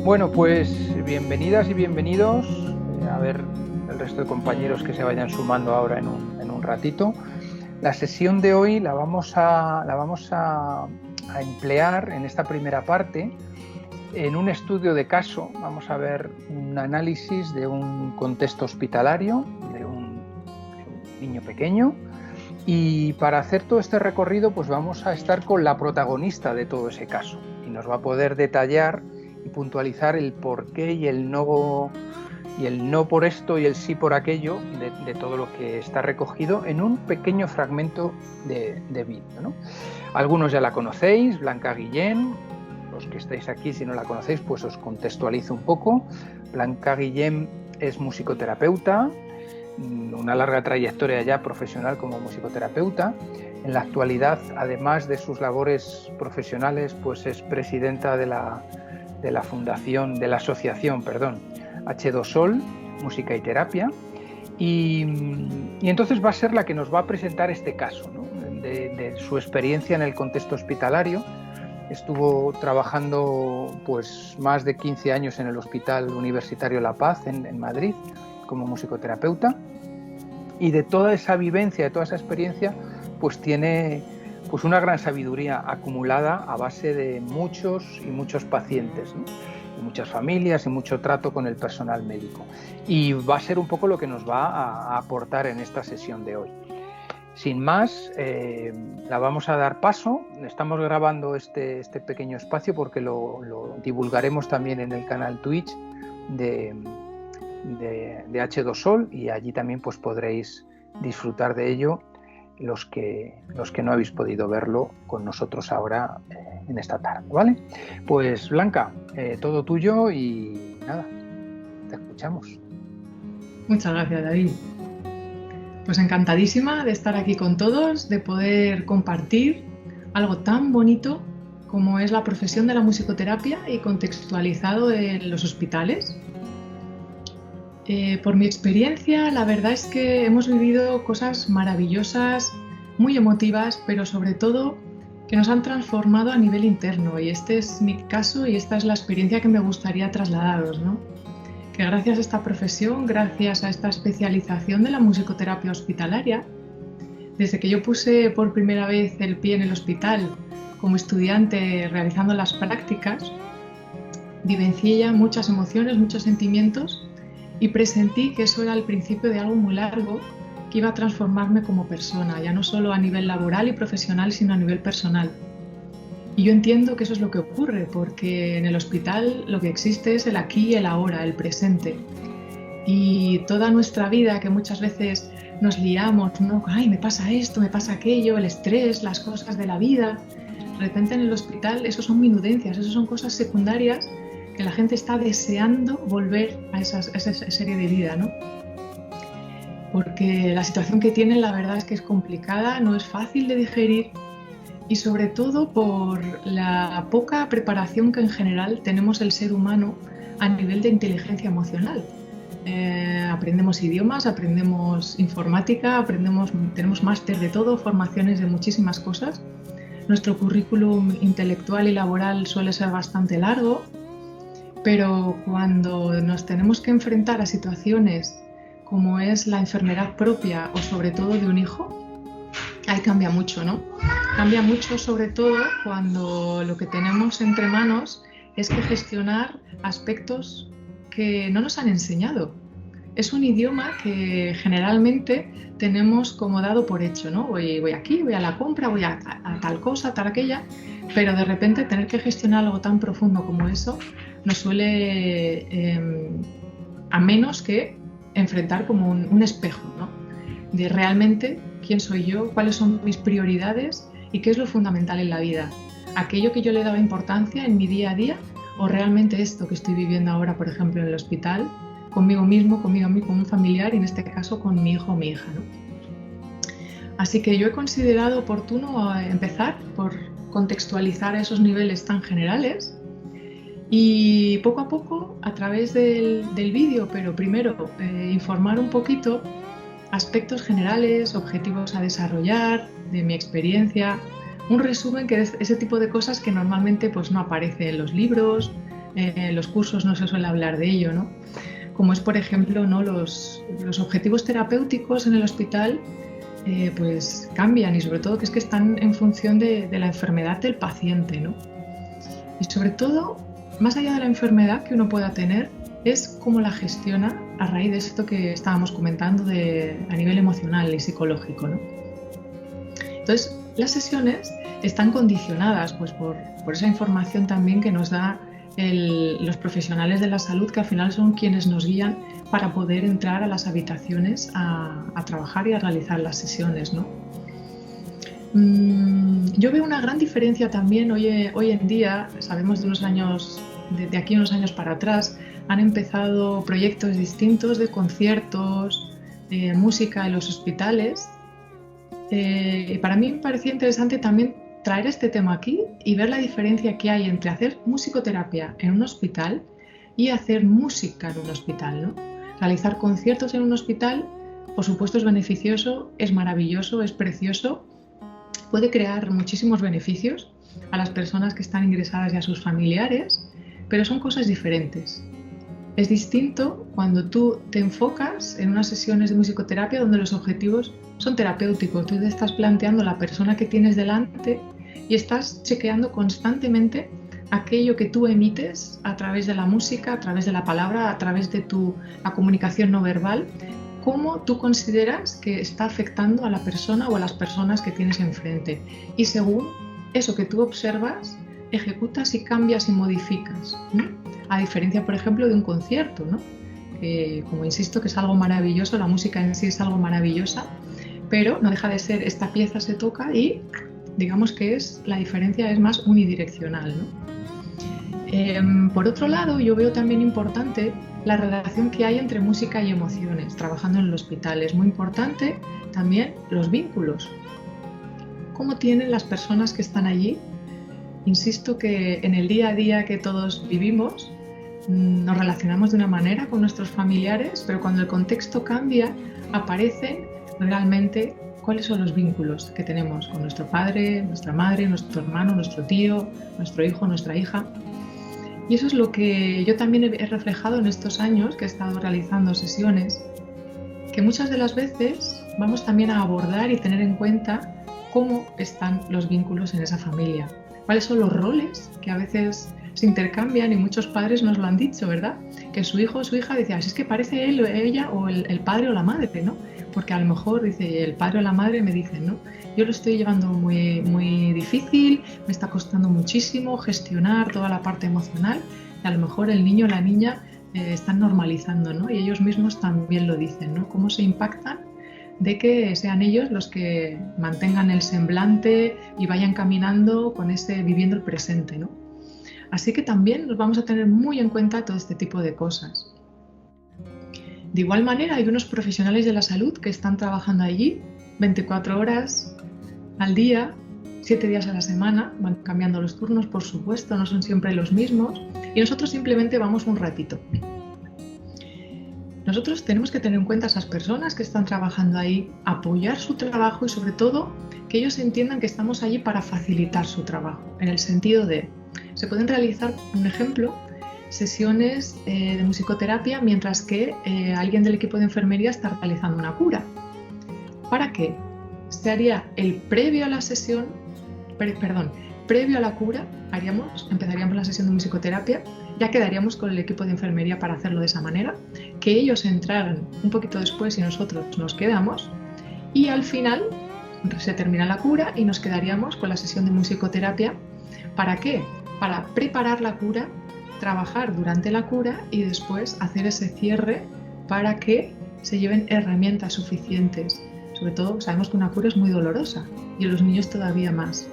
Bueno, pues bienvenidas y bienvenidos. A ver el resto de compañeros que se vayan sumando ahora en un ratito. La sesión de hoy la vamos a emplear en esta primera parte en un estudio de caso. Vamos a ver un análisis de un contexto hospitalario, de un niño pequeño. Y para hacer todo este recorrido, pues vamos a estar con la protagonista de todo ese caso. Y nos va a poder detallar y puntualizar el por qué y el no por esto y el sí por aquello de todo lo que está recogido en un pequeño fragmento de vídeo, ¿no? Algunos ya la conocéis, Blanca Guillén. Los que estáis aquí, si no la conocéis, pues os contextualizo un poco. Blanca Guillén es musicoterapeuta, una larga trayectoria ya profesional como musicoterapeuta. En la actualidad, además de sus labores profesionales, pues es presidenta de la asociación H2Sol, Música y Terapia, y entonces va a ser la que nos va a presentar este caso, ¿no? de su experiencia en el contexto hospitalario. Estuvo trabajando pues más de 15 años en el Hospital Universitario La Paz en Madrid como musicoterapeuta, y de toda esa vivencia, de toda esa experiencia, pues tiene pues una gran sabiduría acumulada a base de muchos y muchos pacientes, ¿no? Y muchas familias y mucho trato con el personal médico. Y va a ser un poco lo que nos va a aportar en esta sesión de hoy. Sin más, la vamos a dar paso. Estamos grabando este pequeño espacio porque lo divulgaremos también en el canal Twitch de H2Sol, y allí también pues podréis disfrutar de ello los que no habéis podido verlo con nosotros ahora en esta tarde, ¿vale? Pues Blanca, todo tuyo y nada, te escuchamos. Muchas gracias, David. Pues encantadísima de estar aquí con todos, de poder compartir algo tan bonito como es la profesión de la musicoterapia y contextualizado en los hospitales. Por mi experiencia, la verdad es que hemos vivido cosas maravillosas, muy emotivas, pero sobre todo que nos han transformado a nivel interno, y este es mi caso y esta es la experiencia que me gustaría trasladaros, ¿no? Que gracias a esta profesión, gracias a esta especialización de la musicoterapia hospitalaria, desde que yo puse por primera vez el pie en el hospital como estudiante realizando las prácticas, vivencié ya muchas emociones, muchos sentimientos, y presentí que eso era el principio de algo muy largo que iba a transformarme como persona, ya no solo a nivel laboral y profesional, sino a nivel personal. Y yo entiendo que eso es lo que ocurre, porque en el hospital lo que existe es el aquí y el ahora, el presente. Y toda nuestra vida, que muchas veces nos liamos, ¿no? Ay, me pasa esto, me pasa aquello, el estrés, las cosas de la vida. De repente en el hospital eso son minudencias, eso son cosas secundarias que la gente está deseando volver a esa serie de vida, ¿no? Porque la situación que tienen, la verdad es que es complicada, no es fácil de digerir, y sobre todo por la poca preparación que en general tenemos el ser humano a nivel de inteligencia emocional. Aprendemos idiomas, aprendemos informática, tenemos máster de todo, formaciones de muchísimas cosas. Nuestro currículum intelectual y laboral suele ser bastante largo, pero cuando nos tenemos que enfrentar a situaciones como es la enfermedad propia o sobre todo de un hijo, ahí cambia mucho, ¿no? Cambia mucho sobre todo cuando lo que tenemos entre manos es que gestionar aspectos que no nos han enseñado. Es un idioma que generalmente tenemos como dado por hecho, ¿no? Voy aquí, voy a la compra, voy a tal cosa, tal aquella, pero de repente tener que gestionar algo tan profundo como eso nos suele, a menos que enfrentar como un espejo, ¿no? De realmente quién soy yo, cuáles son mis prioridades y qué es lo fundamental en la vida. Aquello que yo le daba importancia en mi día a día, o realmente esto que estoy viviendo ahora, por ejemplo, en el hospital, conmigo mismo, con un familiar, y en este caso con mi hijo o mi hija, ¿no? Así que yo he considerado oportuno empezar por contextualizar esos niveles tan generales, y poco a poco, a través del vídeo, pero primero informar un poquito aspectos generales, objetivos a desarrollar, de mi experiencia, un resumen, que es ese tipo de cosas que normalmente pues no aparece en los libros, los cursos no se suele hablar de ello, ¿no? Como es, por ejemplo, ¿no? los objetivos terapéuticos en el hospital pues cambian, y sobre todo que es que están en función de la enfermedad del paciente, ¿no? Y sobre todo, más allá de la enfermedad que uno pueda tener, es cómo la gestiona a raíz de esto que estábamos comentando a nivel emocional y psicológico, ¿no? Entonces, las sesiones están condicionadas pues, por esa información también que nos da los profesionales de la salud, que al final son quienes nos guían para poder entrar a las habitaciones a trabajar y a realizar las sesiones, ¿no? Yo veo una gran diferencia también hoy en día. Sabemos de unos años, de aquí unos años para atrás, han empezado proyectos distintos de conciertos, de música en los hospitales. Y para mí me parecía interesante también traer este tema aquí y ver la diferencia que hay entre hacer musicoterapia en un hospital y hacer música en un hospital, ¿no? Realizar conciertos en un hospital, por supuesto, es beneficioso, es maravilloso, es precioso, puede crear muchísimos beneficios a las personas que están ingresadas y a sus familiares, pero son cosas diferentes. Es distinto cuando tú te enfocas en unas sesiones de musicoterapia donde los objetivos son terapéuticos. Tú te estás planteando la persona que tienes delante y estás chequeando constantemente aquello que tú emites a través de la música, a través de la palabra, a través de la comunicación no verbal, cómo tú consideras que está afectando a la persona o a las personas que tienes enfrente. Y según eso que tú observas, ejecutas y cambias y modificas, ¿no? A diferencia, por ejemplo, de un concierto, ¿no? Como insisto, que es algo maravilloso, la música en sí es algo maravillosa, pero no deja de ser, esta pieza se toca y digamos que la diferencia es más unidireccional, ¿no? Por otro lado, yo veo también importante la relación que hay entre música y emociones trabajando en el hospital. Es muy importante también los vínculos. ¿Cómo tienen las personas que están allí? Insisto que en el día a día que todos vivimos nos relacionamos de una manera con nuestros familiares, pero cuando el contexto cambia aparecen realmente cuáles son los vínculos que tenemos con nuestro padre, nuestra madre, nuestro hermano, nuestro tío, nuestro hijo, nuestra hija. Y eso es lo que yo también he reflejado en estos años que he estado realizando sesiones, que muchas de las veces vamos también a abordar y tener en cuenta cómo están los vínculos en esa familia, cuáles son los roles que a veces se intercambian, y muchos padres nos lo han dicho, ¿verdad? Que su hijo o su hija decía, si es que parece él o ella o el padre o la madre, ¿no? Porque a lo mejor, dice, el padre o la madre me dicen, ¿no? Yo lo estoy llevando muy, muy difícil, me está costando muchísimo gestionar toda la parte emocional, y a lo mejor el niño o la niña están normalizando, ¿no? Y ellos mismos también lo dicen, ¿no? Cómo se impactan de que sean ellos los que mantengan el semblante y vayan caminando con viviendo el presente, ¿no? Así que también nos vamos a tener muy en cuenta todo este tipo de cosas. De igual manera, hay unos profesionales de la salud que están trabajando allí 24 horas al día, 7 días a la semana, van cambiando los turnos, por supuesto, no son siempre los mismos, y nosotros simplemente vamos un ratito. Nosotros tenemos que tener en cuenta a esas personas que están trabajando ahí, apoyar su trabajo y sobre todo que ellos entiendan que estamos allí para facilitar su trabajo, en el sentido de, se pueden realizar, un ejemplo, sesiones de musicoterapia mientras que alguien del equipo de enfermería está realizando una cura. ¿Para qué? Se haría el previo a la sesión, previo a la cura, empezaríamos la sesión de musicoterapia, ya quedaríamos con el equipo de enfermería para hacerlo de esa manera, que ellos entraran un poquito después y nosotros nos quedamos, y al final se termina la cura y nos quedaríamos con la sesión de musicoterapia. ¿Para qué? Para preparar la cura, trabajar durante la cura y después hacer ese cierre para que se lleven herramientas suficientes. Sobre todo sabemos que una cura es muy dolorosa y en los niños todavía más.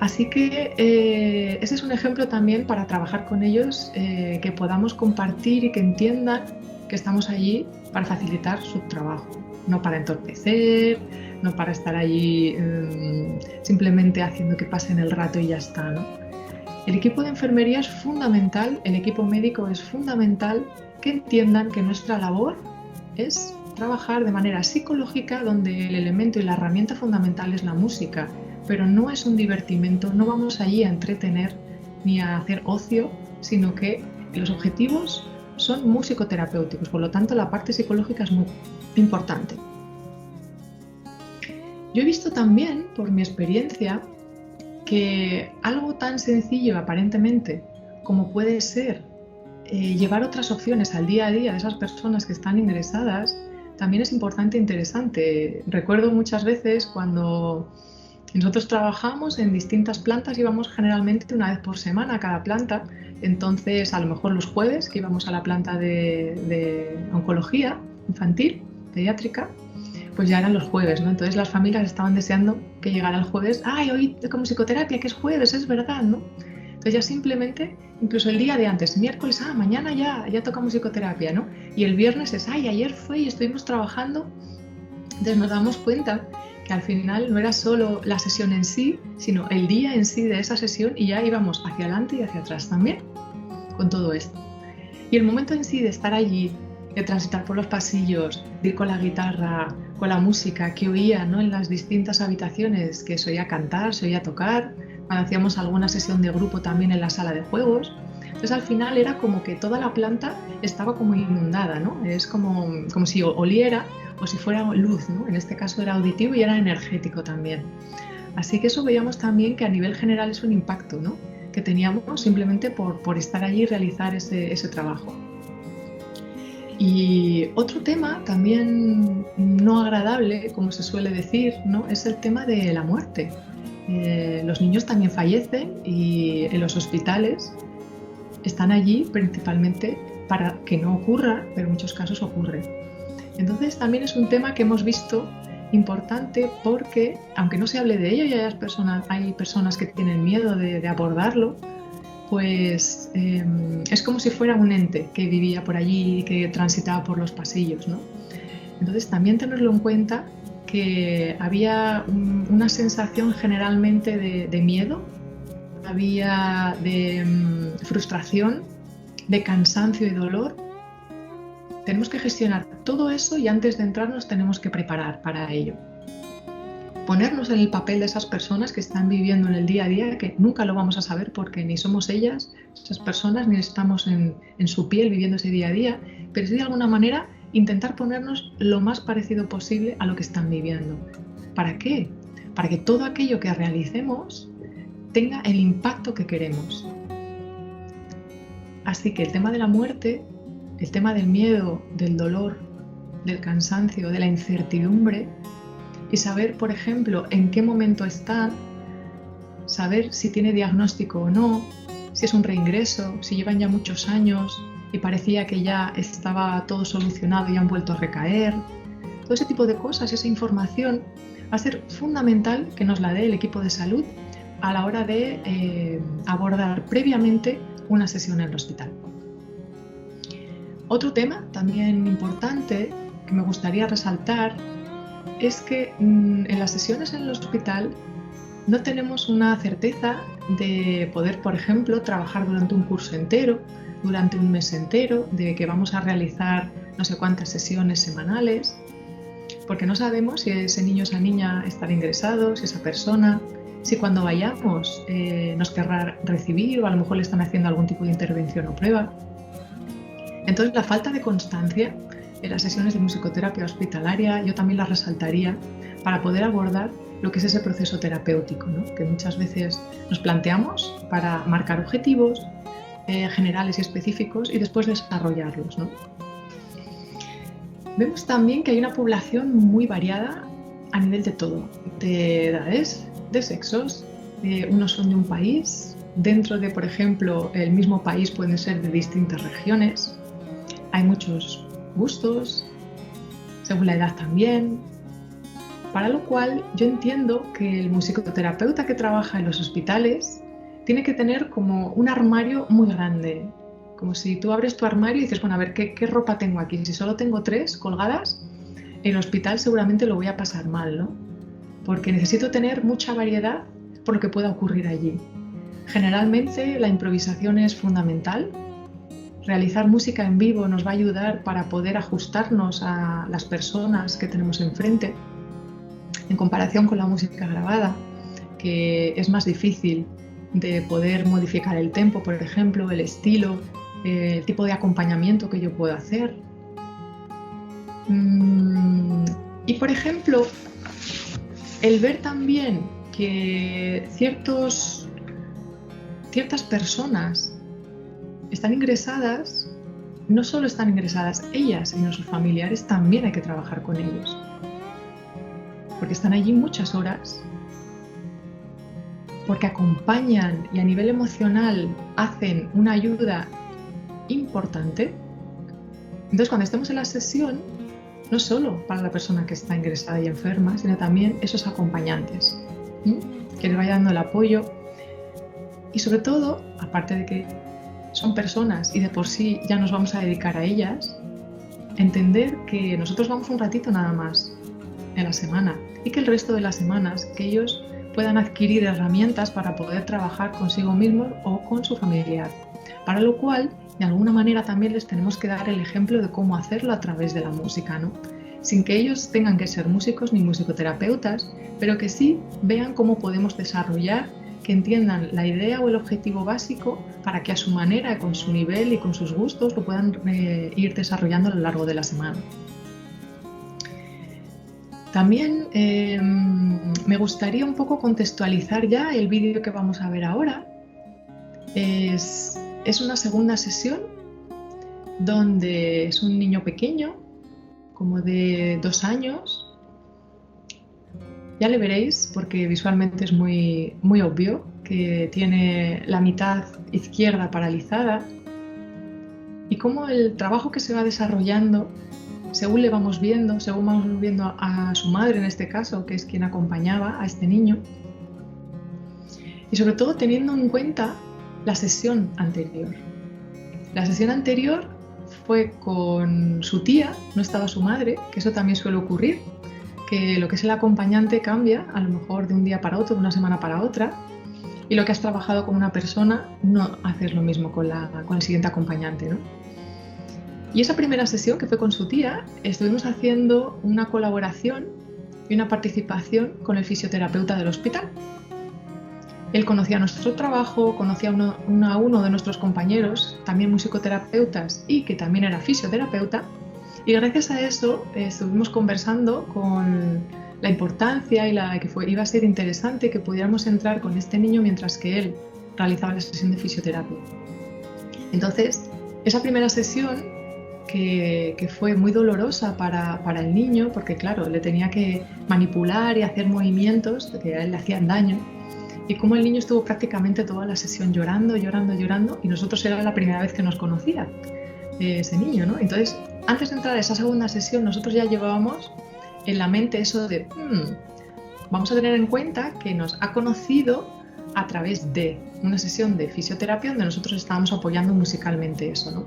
Así que ese es un ejemplo también para trabajar con ellos, que podamos compartir y que entiendan que estamos allí para facilitar su trabajo, no para entorpecer, no para estar allí simplemente haciendo que pasen el rato y ya está, ¿no? El equipo de enfermería es fundamental, el equipo médico es fundamental que entiendan que nuestra labor es trabajar de manera psicológica, donde el elemento y la herramienta fundamental es la música, pero no es un divertimento, no vamos allí a entretener ni a hacer ocio, sino que los objetivos son musicoterapéuticos, por lo tanto la parte psicológica es muy importante. Yo he visto también, por mi experiencia, que algo tan sencillo aparentemente como puede ser llevar otras opciones al día a día de esas personas que están ingresadas, también es importante e interesante. Recuerdo muchas veces cuando nosotros trabajamos en distintas plantas, íbamos generalmente una vez por semana a cada planta, entonces a lo mejor los jueves que íbamos a la planta de oncología infantil, pediátrica, pues ya eran los jueves, ¿no? Entonces las familias estaban deseando que llegara el jueves. ¡Ay, hoy con musicoterapia, que es jueves, es verdad!, ¿no? Entonces ya simplemente, incluso el día de antes, miércoles, mañana ya toca musicoterapia, ¿no? Y el viernes es, ¡ay, ayer fue y estuvimos trabajando! Entonces nos damos cuenta que al final no era solo la sesión en sí, sino el día en sí de esa sesión, y ya íbamos hacia adelante y hacia atrás también con todo esto. Y el momento en sí de estar allí, de transitar por los pasillos, de ir con la guitarra, con la música que oía, ¿no?, en las distintas habitaciones, que se oía cantar, se oía tocar, cuando hacíamos alguna sesión de grupo también en la sala de juegos. Entonces al final era como que toda la planta estaba como inundada, ¿no? Es como si oliera o si fuera luz, ¿no? En este caso era auditivo y era energético también. Así que eso veíamos también que a nivel general es un impacto, ¿no?, que teníamos simplemente por estar allí y realizar ese trabajo. Y otro tema también no agradable, como se suele decir, ¿no?, es el tema de la muerte. Los niños también fallecen y en los hospitales están allí principalmente para que no ocurra, pero en muchos casos ocurre. Entonces también es un tema que hemos visto importante porque, aunque no se hable de ello y hay personas que tienen miedo de abordarlo, pues es como si fuera un ente que vivía por allí y que transitaba por los pasillos, ¿no? Entonces también tenerlo en cuenta, que había una sensación generalmente de miedo, había de frustración, de cansancio y dolor. Tenemos que gestionar todo eso y antes de entrar nos tenemos que preparar para ello. Ponernos en el papel de esas personas que están viviendo en el día a día, que nunca lo vamos a saber porque ni somos ellas, esas personas, ni estamos en su piel viviendo ese día a día, pero sí de alguna manera intentar ponernos lo más parecido posible a lo que están viviendo. ¿Para qué? Para que todo aquello que realicemos tenga el impacto que queremos. Así que el tema de la muerte, el tema del miedo, del dolor, del cansancio, de la incertidumbre, y saber, por ejemplo, en qué momento están, saber si tiene diagnóstico o no, si es un reingreso, si llevan ya muchos años y parecía que ya estaba todo solucionado y han vuelto a recaer. Todo ese tipo de cosas, esa información, va a ser fundamental que nos la dé el equipo de salud a la hora de abordar previamente una sesión en el hospital. Otro tema también importante que me gustaría resaltar es que en las sesiones en el hospital no tenemos una certeza de poder, por ejemplo, trabajar durante un curso entero, durante un mes entero, de que vamos a realizar no sé cuántas sesiones semanales, porque no sabemos si ese niño o esa niña estará ingresado, si esa persona, si cuando vayamos nos querrá recibir o a lo mejor le están haciendo algún tipo de intervención o prueba. Entonces la falta de constancia en las sesiones de musicoterapia hospitalaria yo también la resaltaría para poder abordar lo que es ese proceso terapéutico, ¿no?, que muchas veces nos planteamos para marcar objetivos generales y específicos y después desarrollarlos, ¿no? Vemos también que hay una población muy variada a nivel de todo, de edades, de sexos, unos son de un país, dentro de, por ejemplo, el mismo país pueden ser de distintas regiones, hay muchos gustos, según la edad también, para lo cual yo entiendo que el musicoterapeuta que trabaja en los hospitales tiene que tener como un armario muy grande, como si tú abres tu armario y dices, bueno, a ver, ¿qué ropa tengo aquí? Si solo tengo 3 colgadas, en el hospital seguramente lo voy a pasar mal, ¿no? Porque necesito tener mucha variedad por lo que pueda ocurrir allí. Generalmente la improvisación es fundamental. Realizar música en vivo nos va a ayudar para poder ajustarnos a las personas que tenemos enfrente, en comparación con la música grabada, que es más difícil de poder modificar el tempo, por ejemplo, el estilo, el tipo de acompañamiento que yo puedo hacer. Y por ejemplo, el ver también que ciertas personas están ingresadas, no solo están ingresadas ellas, sino sus familiares, también hay que trabajar con ellos. Porque están allí muchas horas, porque acompañan y a nivel emocional hacen una ayuda importante. Entonces, cuando estemos en la sesión, no solo para la persona que está ingresada y enferma, sino también esos acompañantes, que les vaya dando el apoyo. Y sobre todo, aparte de que son personas y de por sí ya nos vamos a dedicar a ellas, entender que nosotros vamos un ratito nada más en la semana y que el resto de las semanas que ellos puedan adquirir herramientas para poder trabajar consigo mismos o con su familiar. Para lo cual, de alguna manera también les tenemos que dar el ejemplo de cómo hacerlo a través de la música, ¿no? Sin que ellos tengan que ser músicos ni musicoterapeutas, pero que sí vean cómo podemos desarrollar, que entiendan la idea o el objetivo básico para que a su manera, con su nivel y con sus gustos, lo puedan ir desarrollando a lo largo de la semana. También me gustaría un poco contextualizar ya el vídeo que vamos a ver ahora. Es una segunda sesión donde es un niño pequeño, como de 2 años. Ya le veréis porque visualmente es muy, muy obvio que tiene la mitad izquierda paralizada y cómo el trabajo que se va desarrollando según le vamos viendo a su madre en este caso, que es quien acompañaba a este niño, y sobre todo teniendo en cuenta la sesión anterior. La sesión anterior fue con su tía, no estaba su madre, que eso también suele ocurrir, que lo que es el acompañante cambia a lo mejor de un día para otro, de una semana para otra, y lo que has trabajado con una persona no haces lo mismo con el siguiente acompañante, ¿no? Y esa primera sesión, que fue con su tía, estuvimos haciendo una colaboración y una participación con el fisioterapeuta del hospital. Él conocía nuestro trabajo, conocía a uno de nuestros compañeros, también musicoterapeutas y que también era fisioterapeuta, y gracias a eso estuvimos conversando con la importancia y que iba a ser interesante que pudiéramos entrar con este niño mientras que él realizaba la sesión de fisioterapia. Entonces, esa primera sesión que fue muy dolorosa para el niño, porque claro, le tenía que manipular y hacer movimientos que a él le hacían daño, y como el niño estuvo prácticamente toda la sesión llorando, y nosotros era la primera vez que nos conocía ese niño, ¿no? Entonces, antes de entrar a esa segunda sesión, nosotros ya llevábamos en la mente eso de vamos a tener en cuenta que nos ha conocido a través de una sesión de fisioterapia donde nosotros estábamos apoyando musicalmente eso, ¿no?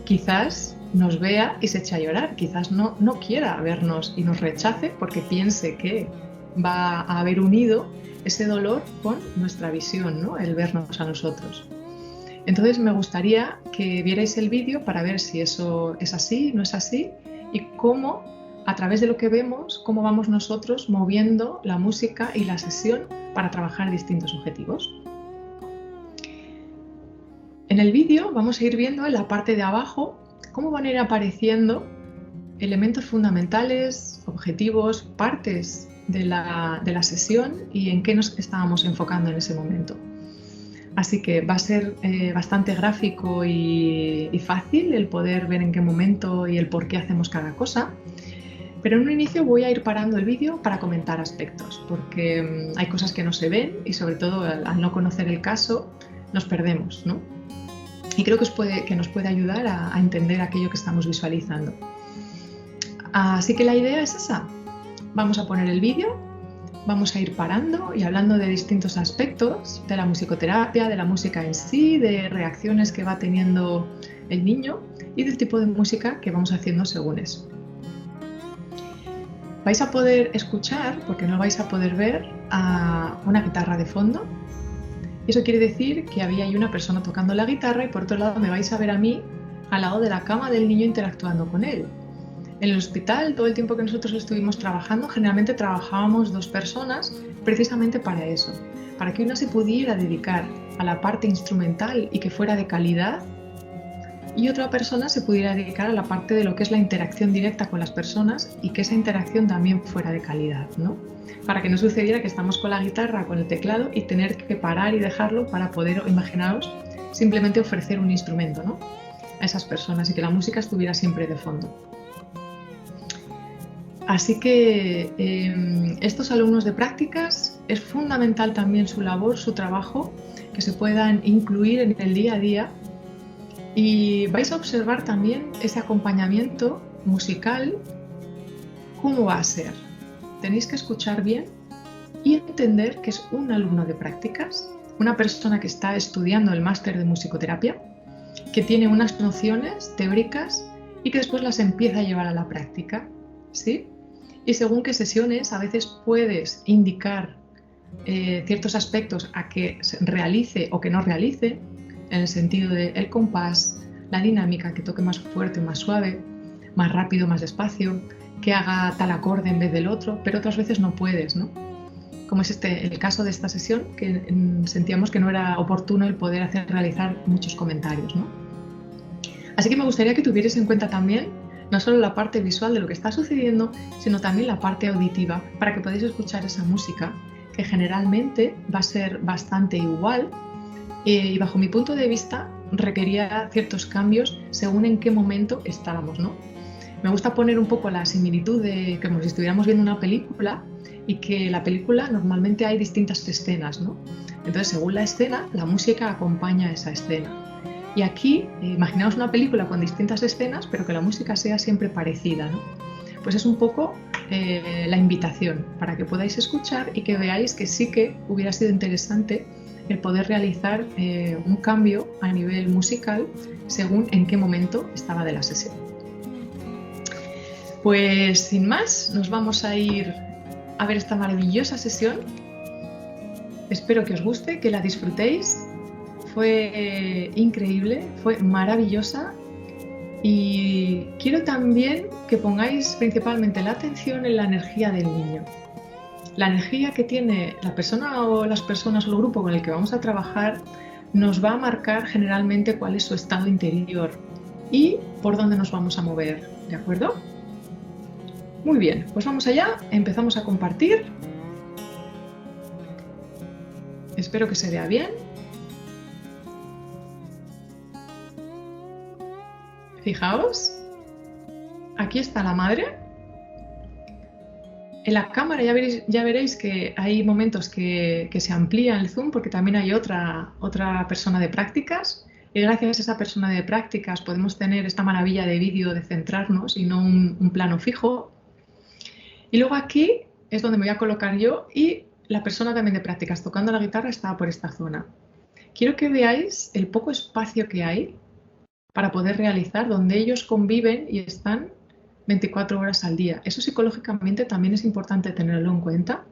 Quizás nos vea y se eche a llorar, quizás no quiera vernos y nos rechace porque piense que va a haber unido ese dolor con nuestra visión, ¿no? El vernos a nosotros. Entonces me gustaría que vierais el vídeo para ver si eso es así, no es así, y cómo, a través de lo que vemos, cómo vamos nosotros moviendo la música y la sesión para trabajar distintos objetivos. En el vídeo vamos a ir viendo en la parte de abajo cómo van a ir apareciendo elementos fundamentales, objetivos, partes de la sesión y en qué nos estábamos enfocando en ese momento. Así que va a ser bastante gráfico y fácil el poder ver en qué momento y el por qué hacemos cada cosa. Pero en un inicio voy a ir parando el vídeo para comentar aspectos, porque hay cosas que no se ven y sobre todo al no conocer el caso nos perdemos, ¿no? Y creo que nos puede ayudar a entender aquello que estamos visualizando. Así que la idea es esa. Vamos a poner el vídeo, vamos a ir parando y hablando de distintos aspectos de la musicoterapia, de la música en sí, de reacciones que va teniendo el niño y del tipo de música que vamos haciendo según eso. Vais a poder escuchar, porque no vais a poder ver, a una guitarra de fondo. Eso quiere decir que había ahí una persona tocando la guitarra y por otro lado me vais a ver a mí al lado de la cama del niño interactuando con él. En el hospital, todo el tiempo que nosotros estuvimos trabajando, generalmente trabajábamos 2 personas, precisamente para eso, para que una se pudiera dedicar a la parte instrumental y que fuera de calidad, y otra persona se pudiera dedicar a la parte de lo que es la interacción directa con las personas y que esa interacción también fuera de calidad, ¿no? Para que no sucediera que estamos con la guitarra, con el teclado y tener que parar y dejarlo para poder, imaginaos, simplemente ofrecer un instrumento, ¿no?, a esas personas y que la música estuviera siempre de fondo. Así que estos alumnos de prácticas es fundamental también su labor, su trabajo, que se puedan incluir en el día a día. Y vais a observar también ese acompañamiento musical, cómo va a ser. Tenéis que escuchar bien y entender que es un alumno de prácticas, una persona que está estudiando el máster de musicoterapia, que tiene unas nociones teóricas y que después las empieza a llevar a la práctica, ¿sí? Y según qué sesiones, a veces puedes indicar ciertos aspectos a que se realice o que no realice, en el sentido del compás, la dinámica, que toque más fuerte, más suave, más rápido, más despacio, que haga tal acorde en vez del otro, pero otras veces no puedes, ¿no? Como es el caso de esta sesión, que sentíamos que no era oportuno el poder realizar muchos comentarios, ¿no? Así que me gustaría que tuvierais en cuenta también no solo la parte visual de lo que está sucediendo, sino también la parte auditiva, para que podáis escuchar esa música, que generalmente va a ser bastante igual, y bajo mi punto de vista requería ciertos cambios según en qué momento estábamos, ¿no? Me gusta poner un poco la similitud de como si estuviéramos viendo una película y que la película normalmente hay distintas escenas, ¿no? Entonces, según la escena, la música acompaña a esa escena. Y aquí, imaginaos una película con distintas escenas, pero que la música sea siempre parecida, ¿no? Pues es un poco la invitación para que podáis escuchar y que veáis que sí que hubiera sido interesante el poder realizar un cambio a nivel musical según en qué momento estaba de la sesión. Pues sin más, nos vamos a ir a ver esta maravillosa sesión. Espero que os guste, que la disfrutéis. Fue increíble, fue maravillosa, y quiero también que pongáis principalmente la atención en la energía del niño. La energía que tiene la persona o las personas o el grupo con el que vamos a trabajar nos va a marcar generalmente cuál es su estado interior y por dónde nos vamos a mover, ¿de acuerdo? Muy bien, pues vamos allá, empezamos a compartir. Espero que se vea bien. Fijaos, aquí está la madre. En la cámara ya veréis que hay momentos que se amplía el zoom porque también hay otra persona de prácticas, y gracias a esa persona de prácticas podemos tener esta maravilla de vídeo de centrarnos y no un plano fijo. Y luego aquí es donde me voy a colocar yo, y la persona también de prácticas tocando la guitarra está por esta zona. Quiero que veáis el poco espacio que hay para poder realizar, donde ellos conviven y están 24 horas al día. Eso psicológicamente también es importante tenerlo en cuenta.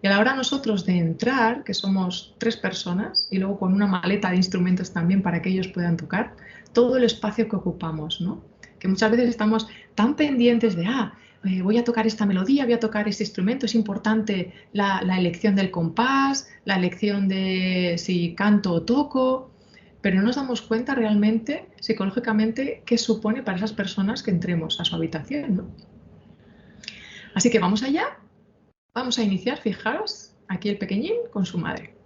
Y a la hora nosotros de entrar, que somos 3 personas, y luego con una maleta de instrumentos también para que ellos puedan tocar, todo el espacio que ocupamos, ¿no? Que muchas veces estamos tan pendientes de, voy a tocar esta melodía, voy a tocar este instrumento, es importante la elección del compás, la elección de si canto o toco, pero no nos damos cuenta realmente, psicológicamente, qué supone para esas personas que entremos a su habitación, ¿no? Así que vamos allá, vamos a iniciar, fijaros, aquí el pequeñín con su madre.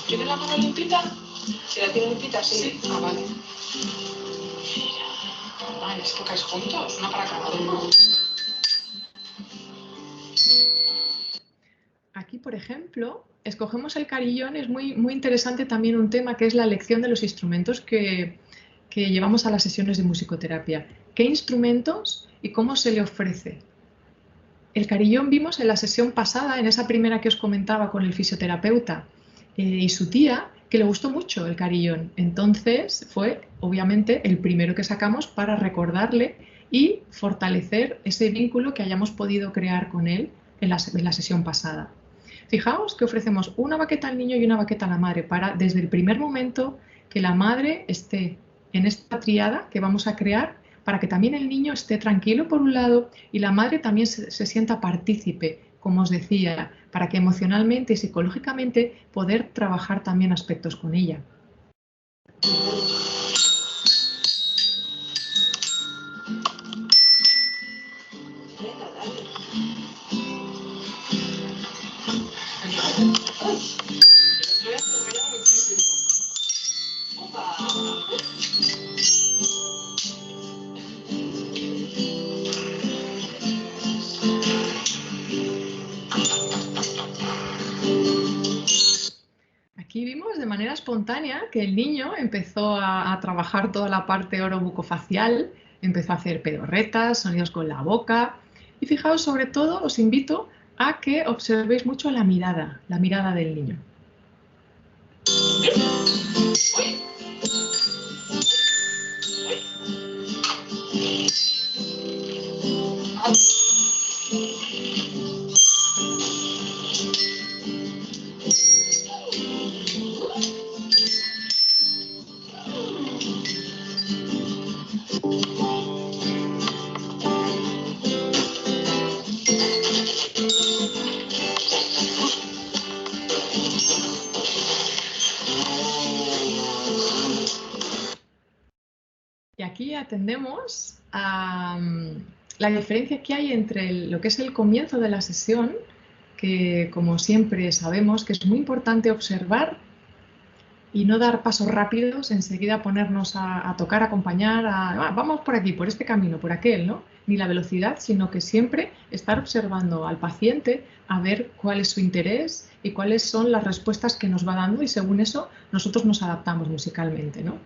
¿Tiene la mano limpita? Si la tiene limpita, sí. Ah, vale. Vale, es que tocáis juntos, una para cada uno. Aquí, por ejemplo, escogemos el carillón. Es muy interesante también un tema que es la elección de los instrumentos que llevamos a las sesiones de musicoterapia. ¿Qué instrumentos y cómo se le ofrece? El carillón vimos en la sesión pasada, en esa primera que os comentaba con el fisioterapeuta y su tía, que le gustó mucho el carillón. Entonces fue, obviamente, el primero que sacamos para recordarle y fortalecer ese vínculo que hayamos podido crear con él en la sesión pasada. Fijaos que ofrecemos una baqueta al niño y una baqueta a la madre para, desde el primer momento, que la madre esté en esta triada que vamos a crear, para que también el niño esté tranquilo por un lado y la madre también se sienta partícipe, como os decía, para que emocionalmente y psicológicamente poder trabajar también aspectos con ella. Aquí vimos de manera espontánea que el niño empezó a trabajar toda la parte orobucofacial, empezó a hacer pedorretas, sonidos con la boca. Y fijaos, sobre todo, os invito a que observéis mucho la mirada del niño. Y aquí atendemos a la diferencia que hay entre lo que es el comienzo de la sesión, que como siempre sabemos que es muy importante observar y no dar pasos rápidos, enseguida ponernos a tocar, acompañar, vamos por aquí, por este camino, por aquel, ¿no? Ni la velocidad, sino que siempre estar observando al paciente a ver cuál es su interés y cuáles son las respuestas que nos va dando y según eso nosotros nos adaptamos musicalmente, ¿no?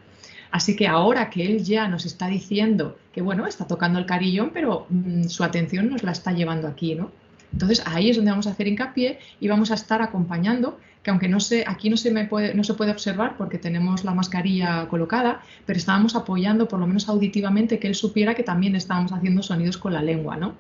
Así que ahora que él ya nos está diciendo que, bueno, está tocando el carillón, pero su atención nos la está llevando aquí, ¿no? Entonces ahí es donde vamos a hacer hincapié y vamos a estar acompañando, que aunque aquí no se puede observar porque tenemos la mascarilla colocada, pero estábamos apoyando, por lo menos auditivamente, que él supiera que también estábamos haciendo sonidos con la lengua, ¿no?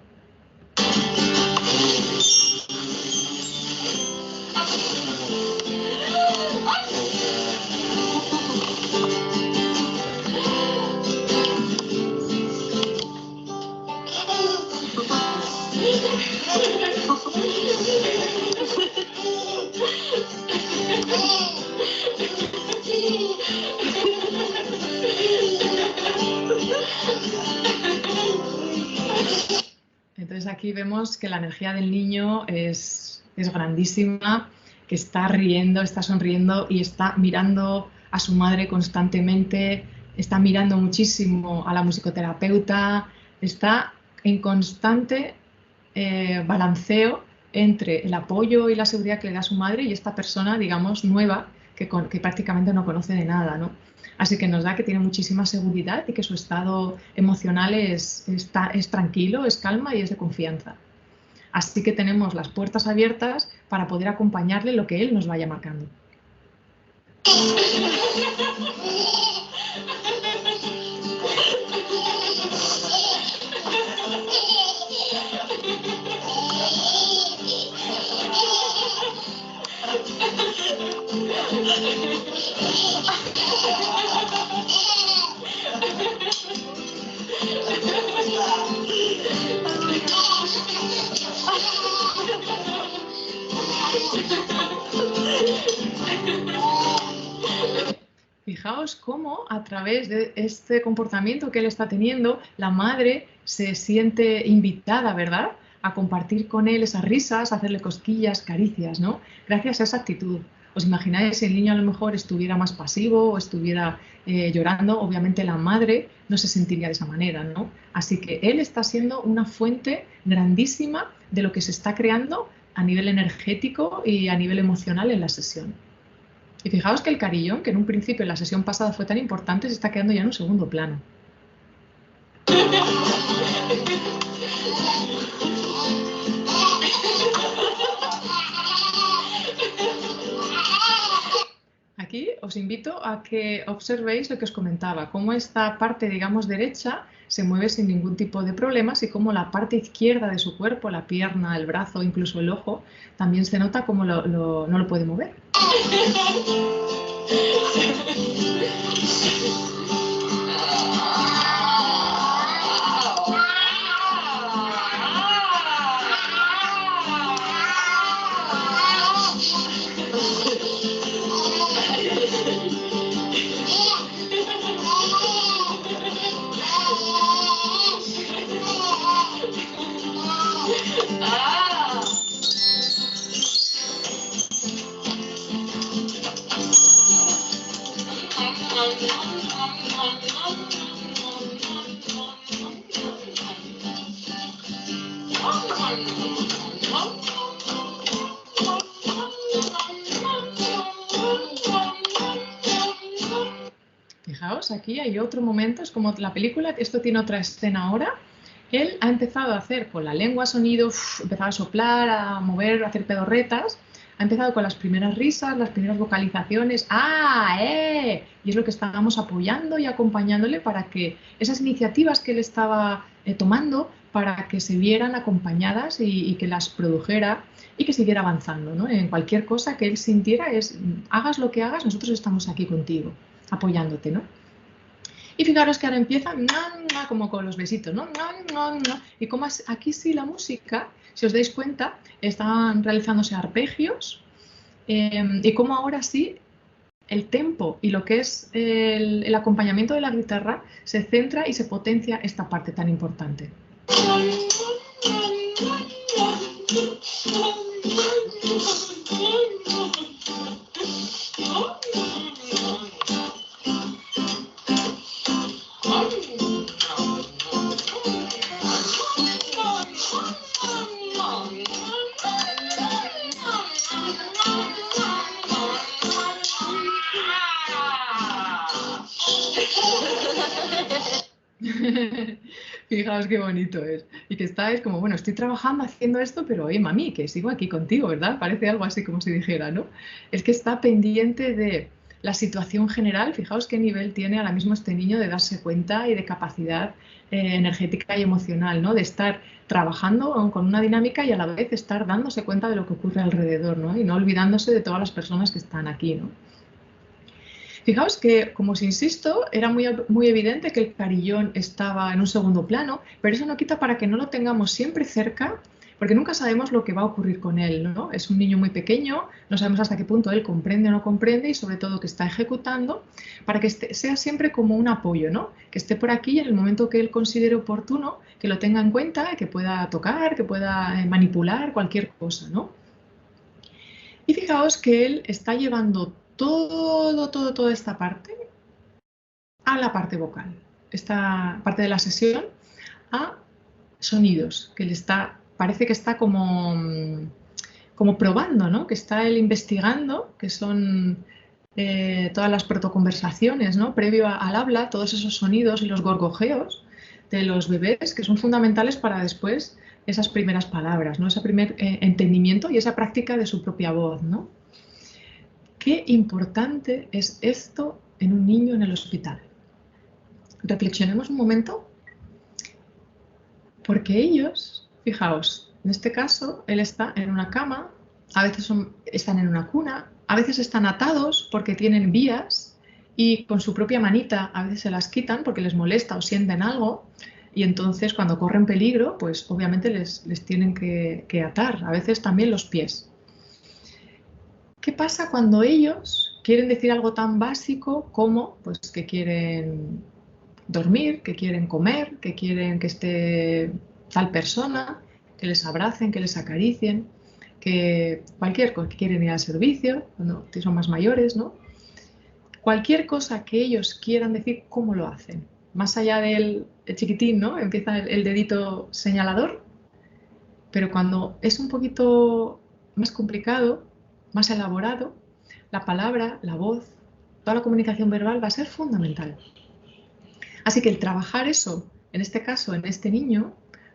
Entonces aquí vemos que la energía del niño es grandísima, que está riendo, está sonriendo y está mirando a su madre constantemente, está mirando muchísimo a la musicoterapeuta, está en constante balanceo entre el apoyo y la seguridad que le da su madre y esta persona, digamos, nueva, que prácticamente no conoce de nada, ¿no? Así que nos da que tiene muchísima seguridad y que su estado emocional es tranquilo, es calma y es de confianza. Así que tenemos las puertas abiertas para poder acompañarle lo que él nos vaya marcando. Fijaos cómo a través de este comportamiento que él está teniendo, la madre se siente invitada, ¿verdad?, a compartir con él esas risas, a hacerle cosquillas, caricias, ¿no? Gracias a esa actitud. ¿Os imagináis si el niño a lo mejor estuviera más pasivo o estuviera llorando? Obviamente la madre no se sentiría de esa manera, ¿no? Así que él está siendo una fuente grandísima de lo que se está creando a nivel energético y a nivel emocional en la sesión. Y fijaos que el carillón, que en un principio en la sesión pasada fue tan importante, se está quedando ya en un segundo plano. Aquí os invito a que observéis lo que os comentaba, cómo esta parte, digamos, derecha se mueve sin ningún tipo de problemas y como la parte izquierda de su cuerpo, la pierna, el brazo, incluso el ojo, también se nota como no lo puede mover. Fijaos, aquí hay otro momento, es como la película, esto tiene otra escena ahora. Él ha empezado a hacer con la lengua sonidos, empezado a soplar, a mover, a hacer pedorretas. Ha empezado con las primeras risas, las primeras vocalizaciones, ¡ah, Y es lo que estábamos apoyando y acompañándole para que esas iniciativas que él estaba tomando, para que se vieran acompañadas y que las produjera y que siguiera avanzando, ¿no? En cualquier cosa que él sintiera es, hagas lo que hagas, nosotros estamos aquí contigo, apoyándote, ¿no? Y fijaros que ahora empieza como con los besitos, ¿no? Y como aquí sí la música, si os dais cuenta, están realizándose arpegios y como ahora sí el tempo y lo que es el acompañamiento de la guitarra se centra y se potencia esta parte tan importante. Fijaos qué bonito es. Y que estáis como, bueno, estoy trabajando haciendo esto, pero oye, mami, que sigo aquí contigo, ¿verdad? Parece algo así como si dijera, ¿no? Es que está pendiente de la situación general. Fijaos qué nivel tiene ahora mismo este niño de darse cuenta y de capacidad energética y emocional, ¿no? De estar trabajando con una dinámica y a la vez estar dándose cuenta de lo que ocurre alrededor, ¿no? Y no olvidándose de todas las personas que están aquí, ¿no? Fijaos que, como os insisto, era muy evidente que el carillón estaba en un segundo plano, pero eso no quita para que no lo tengamos siempre cerca, porque nunca sabemos lo que va a ocurrir con él, ¿no? Es un niño muy pequeño, no sabemos hasta qué punto él comprende o no comprende y sobre todo que está ejecutando, para que sea siempre como un apoyo, ¿no? Que esté por aquí y en el momento que él considere oportuno, que lo tenga en cuenta, que pueda tocar, que pueda manipular cualquier cosa, ¿no? Y fijaos que él está llevando toda esta parte a la parte vocal, esta parte de la sesión a sonidos, que parece que está como probando, ¿no? Que está él investigando, que son todas las protoconversaciones, ¿no? Previo al habla, todos esos sonidos y los gorgojeos de los bebés que son fundamentales para después esas primeras palabras, ¿no? Ese primer entendimiento y esa práctica de su propia voz, ¿no? Qué importante es esto en un niño en el hospital. Reflexionemos un momento, porque ellos, fijaos, en este caso, él está en una cama, a veces están en una cuna, a veces están atados porque tienen vías y con su propia manita a veces se las quitan porque les molesta o sienten algo y entonces cuando corren peligro, pues obviamente les tienen que atar, a veces también los pies. ¿Qué pasa cuando ellos quieren decir algo tan básico como pues, que quieren dormir, que quieren comer, que quieren que esté tal persona, que les abracen, que les acaricien, que cualquier cosa, que quieren ir al servicio, cuando son más mayores, ¿no? Cualquier cosa que ellos quieran decir, ¿cómo lo hacen? Más allá del chiquitín, ¿no? Empieza el dedito señalador, pero cuando es un poquito más complicado, más elaborado, la palabra, la voz, toda la comunicación verbal va a ser fundamental. Así que el trabajar eso, en este caso, en este niño,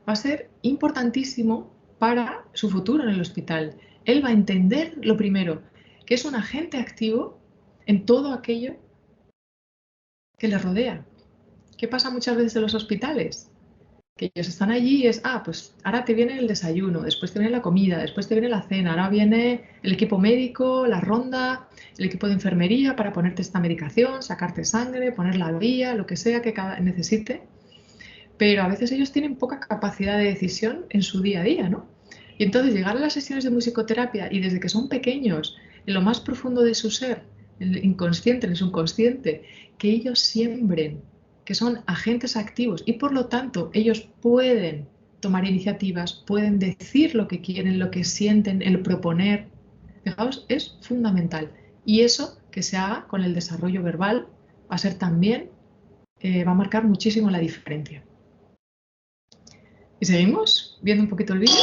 va a ser importantísimo para su futuro en el hospital. Él va a entender, lo primero, que es un agente activo en todo aquello que le rodea. ¿Qué pasa muchas veces en los hospitales? Que ellos están allí y es, pues ahora te viene el desayuno, después te viene la comida, después te viene la cena, ahora viene el equipo médico, la ronda, el equipo de enfermería para ponerte esta medicación, sacarte sangre, poner la vía, lo que sea que cada necesite. Pero a veces ellos tienen poca capacidad de decisión en su día a día, ¿no? Y entonces llegar a las sesiones de musicoterapia y desde que son pequeños, en lo más profundo de su ser, en el inconsciente, en el subconsciente, que ellos siembren, que son agentes activos y por lo tanto ellos pueden tomar iniciativas, pueden decir lo que quieren, lo que sienten, el proponer. Fijaos, es fundamental. Y eso que se haga con el desarrollo verbal va a ser también, va a marcar muchísimo la diferencia. ¿Y seguimos viendo un poquito el vídeo?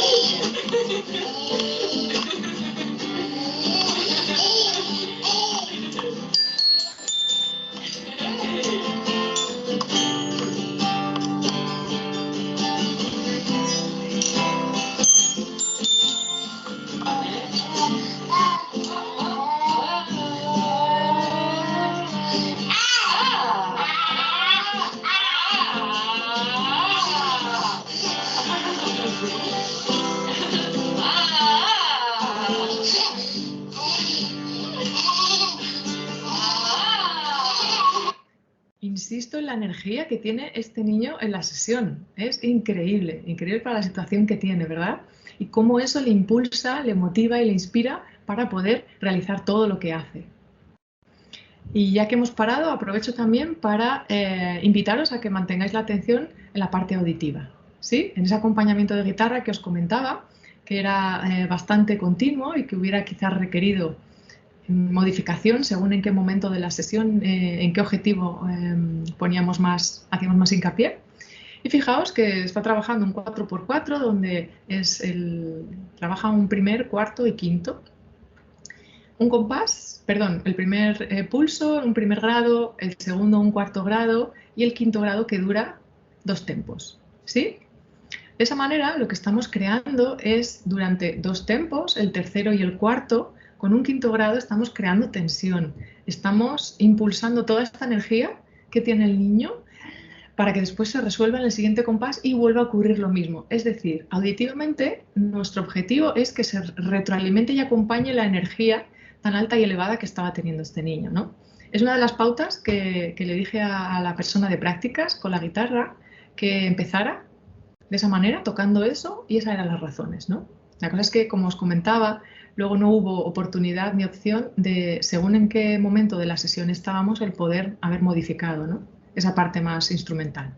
Insisto en la energía que tiene este niño en la sesión. Es increíble, increíble para la situación que tiene, ¿verdad? Y cómo eso le impulsa, le motiva y le inspira para poder realizar todo lo que hace. Y ya que hemos parado, aprovecho también para invitaros a que mantengáis la atención en la parte auditiva, ¿sí? En ese acompañamiento de guitarra que os comentaba, que era bastante continuo y que hubiera quizás requerido modificación según en qué momento de la sesión, en qué objetivo hacíamos más hincapié. Y fijaos que está trabajando un 4x4 donde trabaja un primer, cuarto y quinto. Un compás, perdón, el primer pulso, un primer grado, el segundo un cuarto grado y el quinto grado que dura 2 tempos, ¿sí? De esa manera lo que estamos creando es durante 2 tempos, el tercero y el cuarto, con un quinto grado estamos creando tensión, estamos impulsando toda esta energía que tiene el niño para que después se resuelva en el siguiente compás y vuelva a ocurrir lo mismo. Es decir, auditivamente nuestro objetivo es que se retroalimente y acompañe la energía tan alta y elevada que estaba teniendo este niño, ¿no? Es una de las pautas que le dije a la persona de prácticas con la guitarra que empezara de esa manera, tocando eso, y esas eran las razones, ¿no? La cosa es que, como os comentaba, luego no hubo oportunidad ni opción de, según en qué momento de la sesión estábamos, el poder haber modificado, ¿no? Esa parte más instrumental.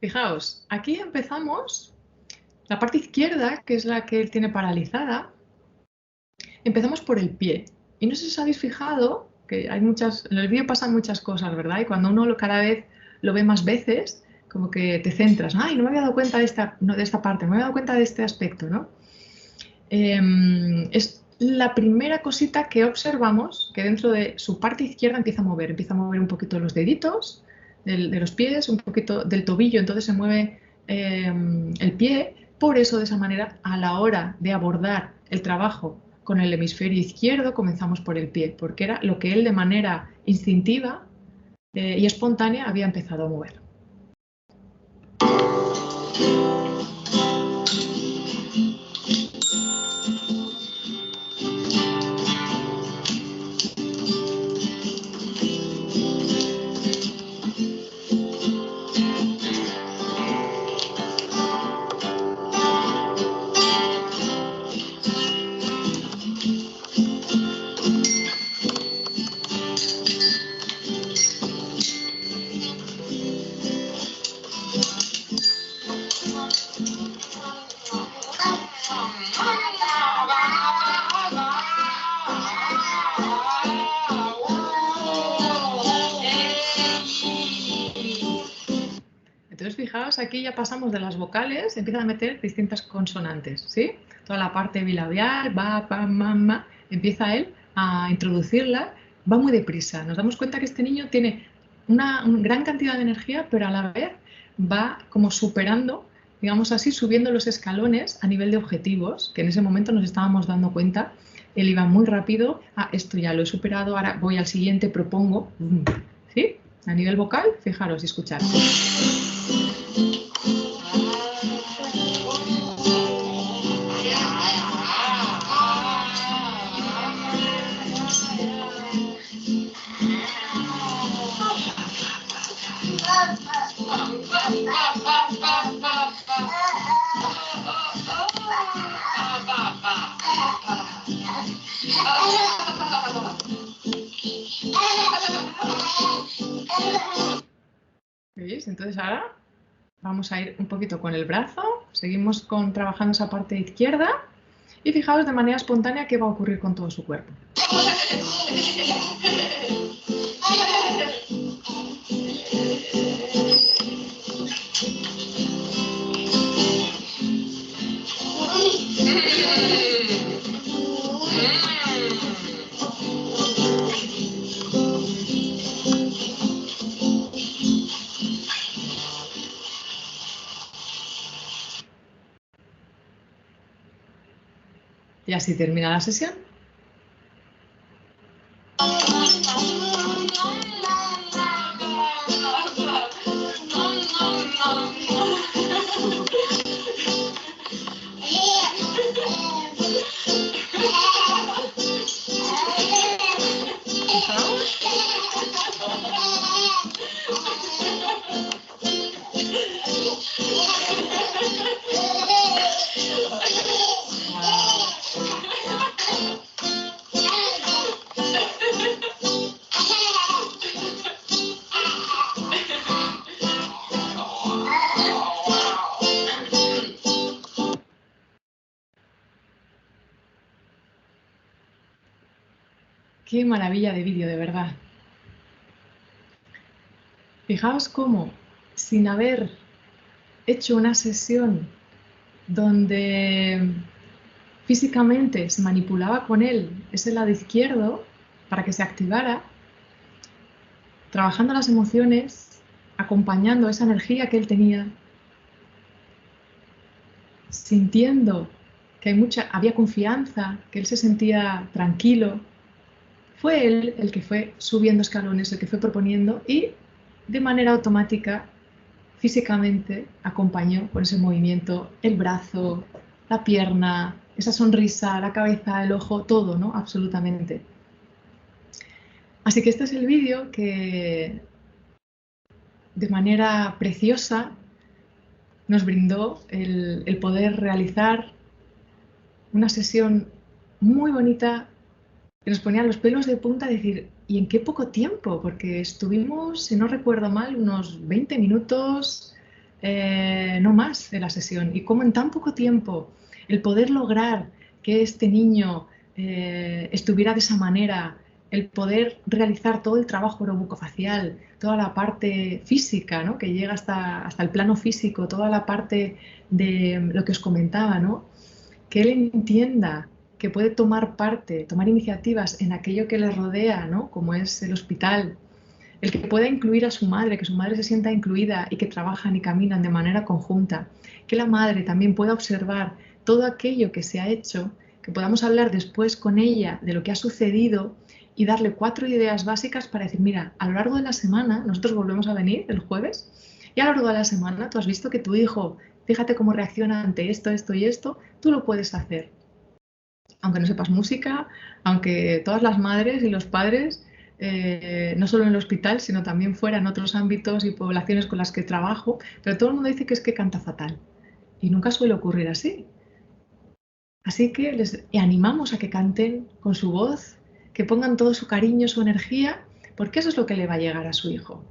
Fijaos, aquí empezamos, la parte izquierda, que es la que él tiene paralizada, empezamos por el pie. Y no sé si os habéis fijado que hay en el vídeo pasan muchas cosas, ¿verdad? Y cuando uno cada vez lo ve más veces, como que te centras, ¡ay, no me había dado cuenta de esta parte, no me había dado cuenta de este aspecto, ¿no? Es la primera cosita que observamos, que dentro de su parte izquierda empieza a mover un poquito los deditos de los pies, un poquito del tobillo, entonces se mueve el pie. Por eso, de esa manera, a la hora de abordar el trabajo con el hemisferio izquierdo, comenzamos por el pie, porque era lo que él de manera instintiva y espontánea había empezado a mover. Entonces, fijaos, aquí ya pasamos de las vocales, empiezan a meter distintas consonantes, ¿sí? Toda la parte bilabial, ba, pa, ma, ma, empieza él a introducirla, va muy deprisa. Nos damos cuenta que este niño tiene una gran cantidad de energía, pero a la vez va como superando, digamos así, subiendo los escalones a nivel de objetivos, que en ese momento nos estábamos dando cuenta. Él iba muy rápido, esto ya lo he superado, ahora voy al siguiente, propongo, ¿sí? A nivel vocal, fijaros y escuchar. ¿Veis? Entonces ahora vamos a ir un poquito con el brazo, seguimos trabajando esa parte izquierda y fijaos de manera espontánea qué va a ocurrir con todo su cuerpo. Y así termina la sesión. Qué maravilla de vídeo, de verdad. Fijaos cómo, sin haber hecho una sesión donde físicamente se manipulaba con él ese lado izquierdo para que se activara, trabajando las emociones, acompañando esa energía que él tenía, sintiendo que había confianza, que él se sentía tranquilo. Fue él el que fue subiendo escalones, el que fue proponiendo y de manera automática, físicamente, acompañó con ese movimiento el brazo, la pierna, esa sonrisa, la cabeza, el ojo, todo, ¿no? Absolutamente. Así que este es el vídeo que de manera preciosa nos brindó el poder realizar una sesión muy bonita que nos ponía los pelos de punta, decir, ¿y en qué poco tiempo? Porque estuvimos, si no recuerdo mal, unos 20 minutos, no más, de la sesión. Y cómo en tan poco tiempo el poder lograr que este niño estuviera de esa manera, el poder realizar todo el trabajo orobucofacial, toda la parte física, ¿no? Que llega hasta el plano físico, toda la parte de lo que os comentaba, ¿no? Que él entienda que puede tomar parte, tomar iniciativas en aquello que le rodea, ¿no? Como es el hospital, el que pueda incluir a su madre, que su madre se sienta incluida y que trabajan y caminan de manera conjunta, que la madre también pueda observar todo aquello que se ha hecho, que podamos hablar después con ella de lo que ha sucedido y darle 4 ideas básicas para decir, mira, a lo largo de la semana, nosotros volvemos a venir el jueves, y a lo largo de la semana tú has visto que tu hijo, fíjate cómo reacciona ante esto, esto y esto, tú lo puedes hacer. Aunque no sepas música, aunque todas las madres y los padres, no solo en el hospital, sino también fuera en otros ámbitos y poblaciones con las que trabajo, pero todo el mundo dice que es que canta fatal. Y nunca suele ocurrir así. Así que les animamos a que canten con su voz, que pongan todo su cariño, su energía, porque eso es lo que le va a llegar a su hijo.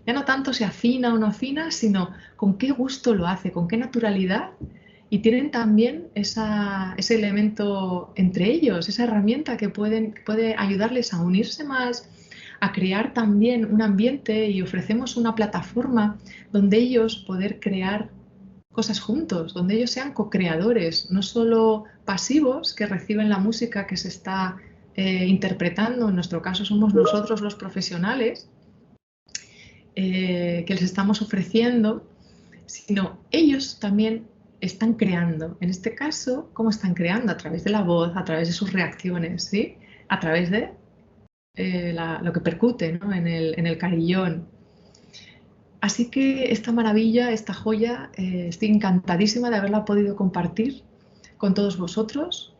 Ya no tanto si afina o no afina, sino con qué gusto lo hace, con qué naturalidad. Y tienen también ese elemento entre ellos, esa herramienta que puede ayudarles a unirse más, a crear también un ambiente, y ofrecemos una plataforma donde ellos poder crear cosas juntos, donde ellos sean co-creadores, no solo pasivos que reciben la música que se está interpretando, en nuestro caso somos nosotros los profesionales, que les estamos ofreciendo, sino ellos también están creando. En este caso, ¿cómo están creando? A través de la voz, a través de sus reacciones, ¿sí? A través de lo que percute, ¿no? en el carillón. Así que esta maravilla, esta joya, estoy encantadísima de haberla podido compartir con todos vosotros.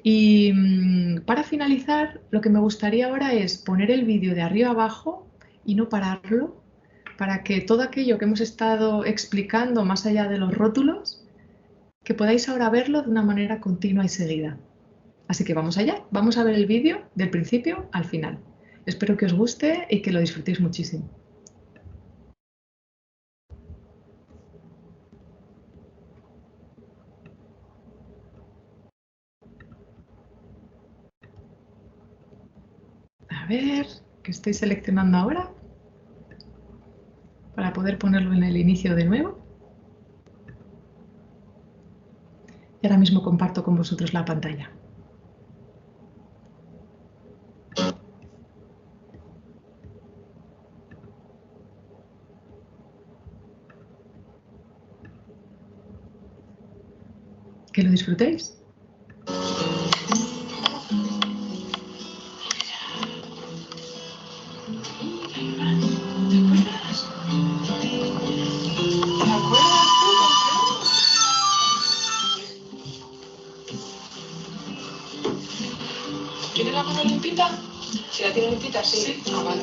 Y para finalizar, lo que me gustaría ahora es poner el vídeo de arriba abajo y no pararlo, para que todo aquello que hemos estado explicando más allá de los rótulos, que podáis ahora verlo de una manera continua y seguida. Así que vamos allá, vamos a ver el vídeo del principio al final. Espero que os guste y que lo disfrutéis muchísimo. A ver, ¿qué estoy seleccionando ahora? Para poder ponerlo en el inicio de nuevo. Y ahora mismo comparto con vosotros la pantalla. Que lo disfrutéis. ¿Tiene la mano limpita? Si la tiene limpita, sí. Ah, vale.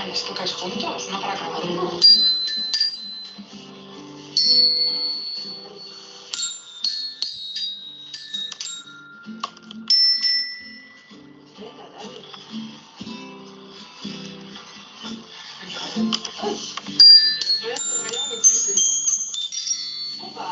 Mira, ¿esto tocáis juntos? No para cada uno. Voy a desarrollar muchísimo. ¡Opa!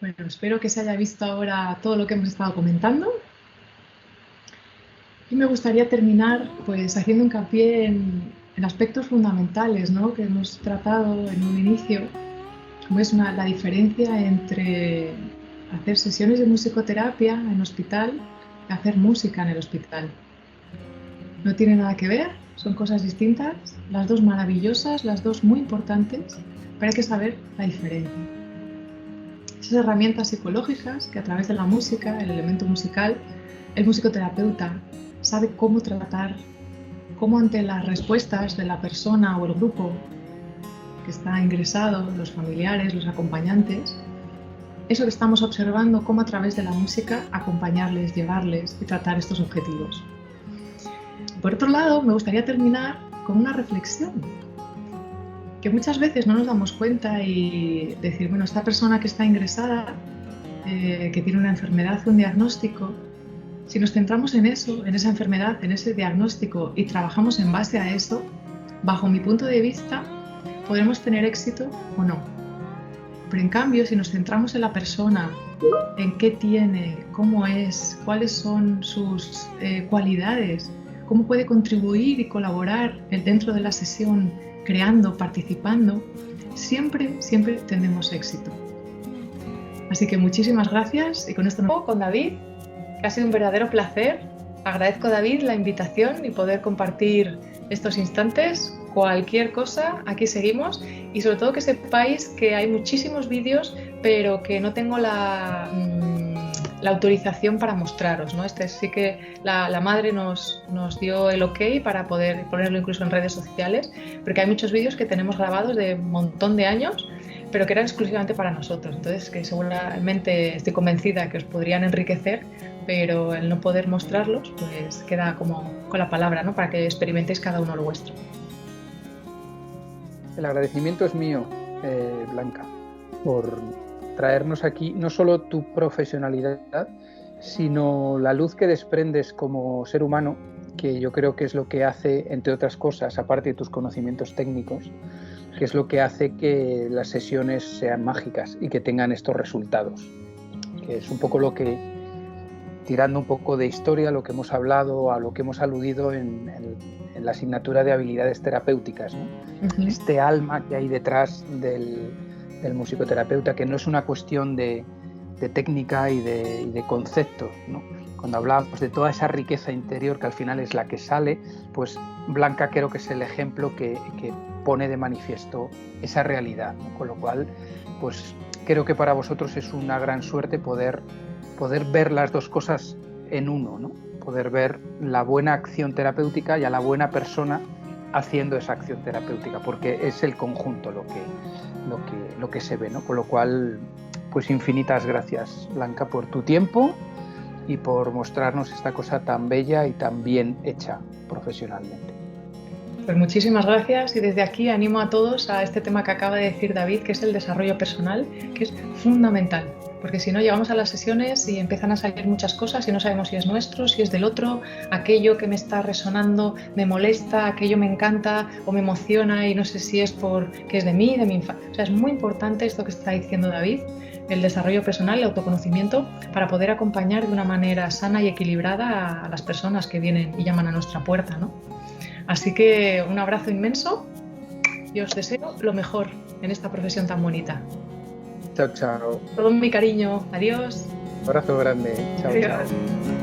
Bueno, espero que se haya visto ahora todo lo que hemos estado comentando. Y me gustaría terminar pues haciendo hincapié en aspectos fundamentales, ¿no?, que hemos tratado en un inicio, como es la diferencia entre hacer sesiones de musicoterapia en hospital y hacer música en el hospital. No tiene nada que ver, son cosas distintas, las dos maravillosas, las dos muy importantes, pero hay que saber la diferencia. Esas herramientas psicológicas que a través de la música, el elemento musical, el musicoterapeuta sabe cómo tratar, cómo ante las respuestas de la persona o el grupo que está ingresado, los familiares, los acompañantes, eso que estamos observando, cómo a través de la música acompañarles, llevarles y tratar estos objetivos. Por otro lado, me gustaría terminar con una reflexión, que muchas veces no nos damos cuenta y decir, bueno, esta persona que está ingresada, que tiene una enfermedad, un diagnóstico, si nos centramos en eso, en esa enfermedad, en ese diagnóstico y trabajamos en base a eso, bajo mi punto de vista, podremos tener éxito o no. Pero en cambio, si nos centramos en la persona, en qué tiene, cómo es, cuáles son sus cualidades, cómo puede contribuir y colaborar dentro de la sesión, creando, participando, siempre tendremos éxito. Así que muchísimas gracias y con esto nos vamos con David, que ha sido un verdadero placer. Agradezco, David, la invitación y poder compartir estos instantes. Cualquier cosa, aquí seguimos y sobre todo que sepáis que hay muchísimos vídeos, pero que no tengo la autorización para mostraros, ¿no? Sí que la madre nos dio el ok para poder ponerlo incluso en redes sociales, porque hay muchos vídeos que tenemos grabados de un montón de años, pero que eran exclusivamente para nosotros. Entonces, que seguramente estoy convencida que os podrían enriquecer, pero el no poder mostrarlos, pues queda como con la palabra, ¿no?, para que experimentéis cada uno lo vuestro. El agradecimiento es mío, Blanca, por traernos aquí no solo tu profesionalidad, sino la luz que desprendes como ser humano, que yo creo que es lo que hace, entre otras cosas, aparte de tus conocimientos técnicos, que es lo que hace que las sesiones sean mágicas y que tengan estos resultados, que es un poco lo que, tirando un poco de historia, lo que hemos hablado, a lo que hemos aludido en la asignatura de habilidades terapéuticas, ¿no? Uh-huh. Este alma que hay detrás del musicoterapeuta, que no es una cuestión de técnica y de conceptos, ¿no? Cuando hablamos de toda esa riqueza interior que al final es la que sale, pues Blanca creo que es el ejemplo que pone de manifiesto esa realidad, ¿no? Con lo cual, pues creo que para vosotros es una gran suerte poder ver las dos cosas en uno, ¿no? Poder ver la buena acción terapéutica y a la buena persona haciendo esa acción terapéutica, porque es el conjunto lo que se ve, ¿no? Con lo cual, pues infinitas gracias, Blanca, por tu tiempo y por mostrarnos esta cosa tan bella y tan bien hecha profesionalmente. Pues muchísimas gracias y desde aquí animo a todos a este tema que acaba de decir David, que es el desarrollo personal, que es fundamental. Porque si no, llegamos a las sesiones y empiezan a salir muchas cosas y no sabemos si es nuestro, si es del otro, aquello que me está resonando me molesta, aquello me encanta o me emociona y no sé si es porque es de mí, de mi infancia. O sea, es muy importante esto que está diciendo David, el desarrollo personal, el autoconocimiento, para poder acompañar de una manera sana y equilibrada a las personas que vienen y llaman a nuestra puerta, ¿no? Así que un abrazo inmenso y os deseo lo mejor en esta profesión tan bonita. Chao, chao. Todo mi cariño. Adiós. Abrazo grande. Chao, Adiós. chao.